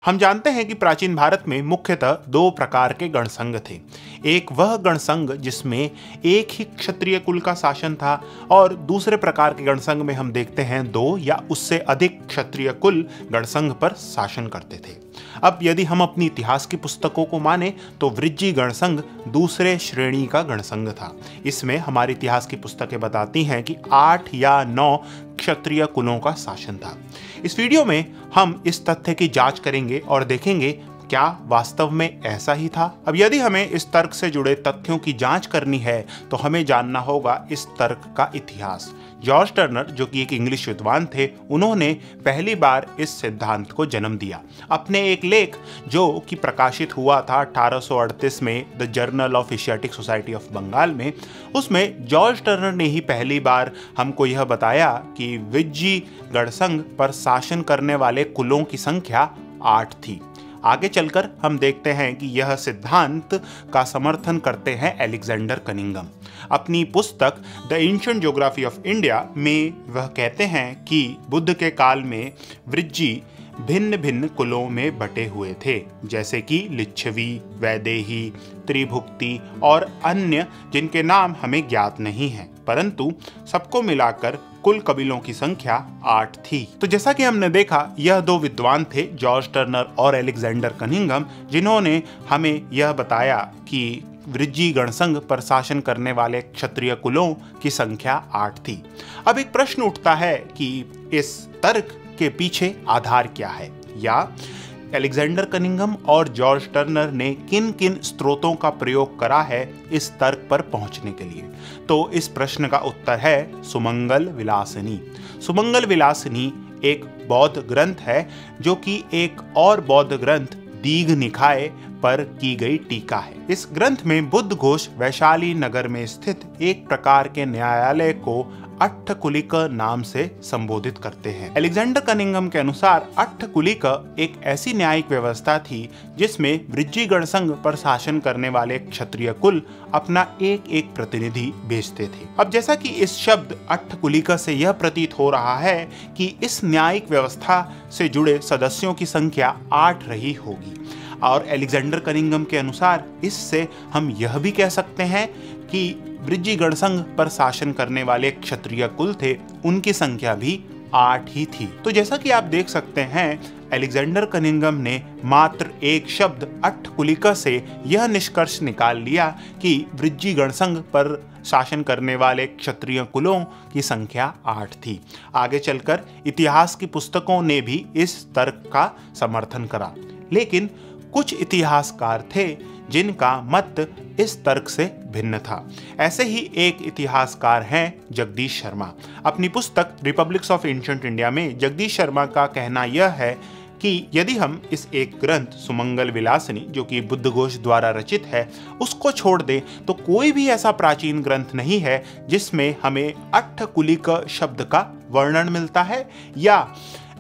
हम जानते हैं कि प्राचीन भारत में मुख्यतः दो प्रकार के गणसंघ थे। एक वह गणसंघ जिसमें एक ही क्षत्रिय कुल का शासन था, और दूसरे प्रकार के गणसंघ में हम देखते हैं दो या उससे अधिक क्षत्रिय कुल गणसंघ पर शासन करते थे। अब यदि हम अपनी इतिहास की पुस्तकों को माने तो वृज्जी गणसंघ दूसरे श्रेणी का गणसंघ था। इसमें हमारी इतिहास की पुस्तकें बताती हैं कि 8 या 9 क्षत्रिय कुलों का शासन था। इस वीडियो में हम इस तथ्य की जांच करेंगे और देखेंगे क्या वास्तव में ऐसा ही था। अब यदि हमें इस तर्क से जुड़े तथ्यों की जांच करनी है तो हमें जानना होगा इस तर्क का इतिहास। जॉर्ज टर्नर, जो कि एक इंग्लिश विद्वान थे, उन्होंने पहली बार इस सिद्धांत को जन्म दिया अपने एक लेख जो कि प्रकाशित हुआ था 1838 में the journal of Asiatic Society of Bengal में। उसमें जॉर्ज टर्नर ने ही पहली बार हमको यह बताया कि वृज्जी गणसंघ पर शासन करने वाले कुलों की संख्या 8 थी। आगे चलकर हम देखते हैं कि यह सिद्धांत का समर्थन करते हैं अलेक्जेंडर कनिंघम। अपनी पुस्तक the ancient geography of India में वह कहते हैं कि बुद्ध के काल में वृज्जी भिन्न भिन्न कुलों में बटे हुए थे, जैसे कि लिच्छवी, वैदेही, त्रिभुक्ति और अन्य जिनके नाम हमें ज्ञात नहीं हैं, परंतु सबको मिलाकर कुल कबीलों की संख्या 8 थी। तो जैसा कि हमने देखा, यह दो विद्वान थे, जॉर्ज टर्नर और अलेक्जेंडर कनिंघम, जिन्होंने हमें यह बताया कि वृज्जी गणसंघ पर शासन करने वाले क्षत्रिय कुलों की संख्या 8 थी। अब एक प्रश्न उठता है कि इस तर्क के पीछे आधार क्या है, या अलेक्जेंडर कनिंघम और जॉर्ज टर्नर ने किन किन स्रोतों का प्रयोग करा है इस तर्क पर पहुंचने के लिए। तो इस प्रश्न का उत्तर है सुमंगल विलासिनी। सुमंगल विलासिनी एक बौद्ध ग्रंथ है जो कि एक और बौद्ध ग्रंथ दीघ निकाय पर की गई टीका है। इस ग्रंथ में बुद्ध घोष वैशाली नगर में स्थित एक प्रकार के न्यायालय को अट्ठकुलिक नाम से संबोधित करते हैं। अलेक्जेंडर कनिंघम के अनुसार अट्ठकुलिक एक ऐसी न्यायिक व्यवस्था थी जिसमें वृज्जी गणसंघ पर शासन करने वाले क्षत्रिय कुल अपना एक एक प्रतिनिधि भेजते थे। अब जैसा कि इस शब्द अट्ठकुलिक से यह प्रतीत हो रहा है कि इस न्यायिक व्यवस्था से जुड़े सदस्यों की संख्या 8 रही होगी, और अलेक्जेंडर कनिंघम के अनुसार इससे हम यह भी कह सकते हैं कि वृज्जी गणसंघ पर शासन करने वाले क्षत्रिय कुल थे, उनकी संख्या भी 8 ही थी। तो जैसा कि आप देख सकते हैं, अलेक्जेंडर कनिंघम ने मात्र एक शब्द अट्ठकुलिक से यह निष्कर्ष निकाल लिया कि वृज्जी गणसंघ पर शासन करने वाले क्षत्रिय कुलों की संख्या 8 थी। आगे चलकर इतिहास की पुस्तकों ने भी इस तर्क का समर्थन करा, लेकिन कुछ इतिहासकार थे जिनका मत इस तर्क से भिन्न था। ऐसे ही एक इतिहासकार हैं जगदीश शर्मा। अपनी पुस्तक रिपब्लिक्स ऑफ एंशिएंट इंडिया में जगदीश शर्मा का कहना यह है कि यदि हम इस एक ग्रंथ सुमंगल विलासिनी, जो कि बुद्ध घोष द्वारा रचित है, उसको छोड़ दें तो कोई भी ऐसा प्राचीन ग्रंथ नहीं है जिसमें हमें अट्ठकुलिक शब्द का वर्णन मिलता है, या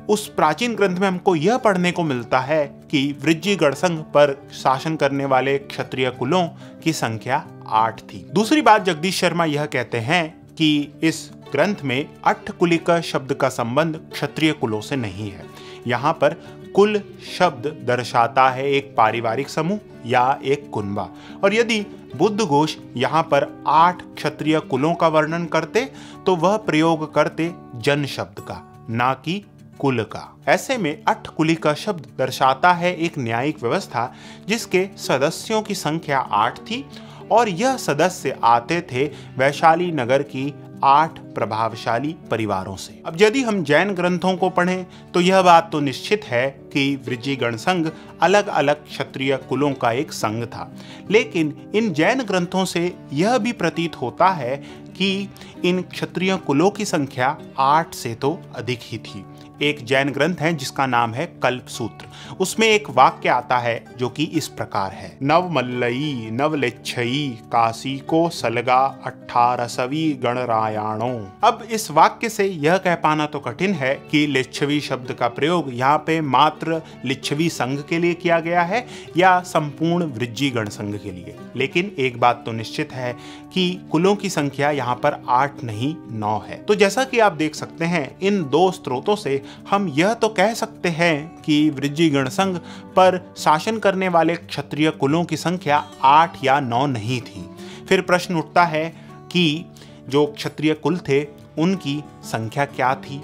उस प्राचीन ग्रंथ में हमको यह पढ़ने को मिलता है कि वृज्जी गणसंघ पर शासन करने वाले क्षत्रिय कुलों की संख्या 8 थी। दूसरी बात जगदीश शर्मा यह कहते हैं कि इस ग्रंथ में अट्ठकुलिक शब्द का संबंध क्षत्रिय कुलों से नहीं है। यहाँ पर कुल शब्द दर्शाता है एक पारिवारिक समूह या एक कुनबा, और यदि बुद्ध घोष यहाँ पर 8 क्षत्रिय कुलों का वर्णन करते तो वह प्रयोग करते जन शब्द का, ना कि कुल का। ऐसे में अट्ठकुलिक का शब्द दर्शाता है एक न्यायिक व्यवस्था जिसके सदस्यों की संख्या 8 थी, और यह सदस्य आते थे वैशाली नगर की 8 प्रभावशाली परिवारों से। अब यदि हम जैन ग्रंथों को पढ़ें तो यह बात तो निश्चित है कि वृज्जी गणसंघ अलग अलग क्षत्रिय कुलों का एक संघ था, लेकिन इन जैन ग्रंथों से यह भी प्रतीत होता है कि इन क्षत्रिय कुलों की संख्या 8 से तो अधिक ही थी। एक जैन ग्रंथ है जिसका नाम है कल्पसूत्र। उसमें एक वाक्य आता है जो कि इस प्रकार है, नवमल्लई नवलेच्छई काशी को सलगा 18वीं गणरायाणो। अब इस वाक्य से यह कह पाना तो कठिन है कि लिच्छवी शब्द का प्रयोग यहाँ पे मात्र लिच्छवी संघ के लिए किया गया है या संपूर्ण वृज्जी गणसंघ के लिए, लेकिन एक बात तो निश्चित है कि कुलों की संख्या यहाँ पर 8 नहीं 9 है। तो जैसा कि आप देख सकते हैं, इन दो स्रोतों से हम यह तो कह सकते हैं कि वृज्जीगण संघ पर शासन करने वाले क्षत्रिय कुलों की संख्या 8 या 9 नहीं थी। फिर प्रश्न उठता है कि जो क्षत्रिय कुल थे उनकी संख्या क्या थी।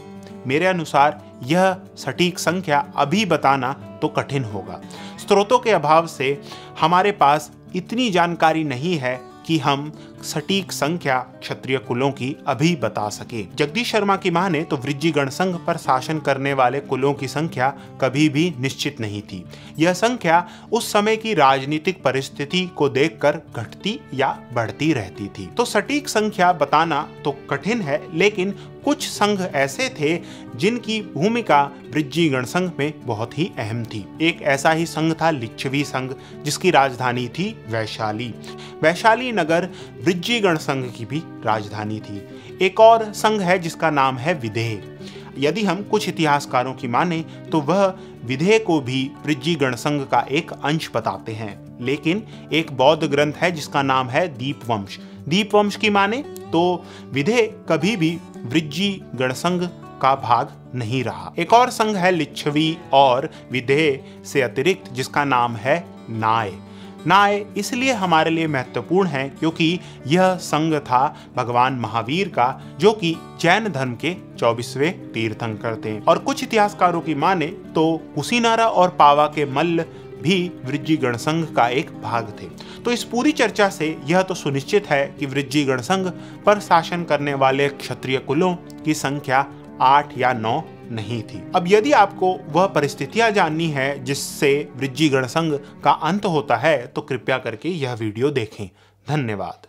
मेरे अनुसार यह सटीक संख्या अभी बताना तो कठिन होगा। स्रोतों के अभाव से हमारे पास इतनी जानकारी नहीं है कि हम सटीक संख्या क्षत्रिय कुलों की अभी बता सके। जगदीश शर्मा की माने तो वृज्जीगण संघ पर शासन करने वाले कुलों की संख्या कभी भी निश्चित नहीं थी। यह संख्या उस समय की राजनीतिक परिस्थिति को देखकर घटती या बढ़ती रहती थी। तो सटीक संख्या बताना तो कठिन है, लेकिन कुछ संघ ऐसे थे जिनकी भूमिका वृज्जीगण संघ में बहुत ही अहम थी। एक ऐसा ही संघ था लिच्छवी संघ, जिसकी राजधानी थी वैशाली। वैशाली नगर वृज्जीगण संघ की भी राजधानी थी। एक और संघ है जिसका नाम है विदेह। यदि हम कुछ इतिहासकारों की माने तो वह विदेह को भी वृज्जीगण संघ का एक अंश बताते हैं। लेकिन एक बौद्ध ग्रंथ है जिसका नाम है दीपवंश। दीपवंश की माने तो विदेह कभी भी वृज्जीगण संघ का भाग नहीं रहा। एक और संघ है लिच्छवी और विदेह से अतिरिक्त जिसका नाम है नाय। नाय इसलिए हमारे लिए महत्वपूर्ण है क्योंकि यह संघ था भगवान महावीर का, जो कि जैन धर्म के 24वें तीर्थंकर थे। और कुछ इतिहासकारों की माने तो कुशीनारा और पावा के मल्ल भी वृज्जीगण संघ का एक भाग थे। तो इस पूरी चर्चा से यह तो सुनिश्चित है कि वृज्जीगण संघ पर शासन करने वाले क्षत्रिय कुलों की संख्या 8 या 9 नहीं थी। अब यदि आपको वह परिस्थितियां जाननी है जिससे वृज्जीगण संघ का अंत होता है तो कृपया करके यह वीडियो देखें। धन्यवाद।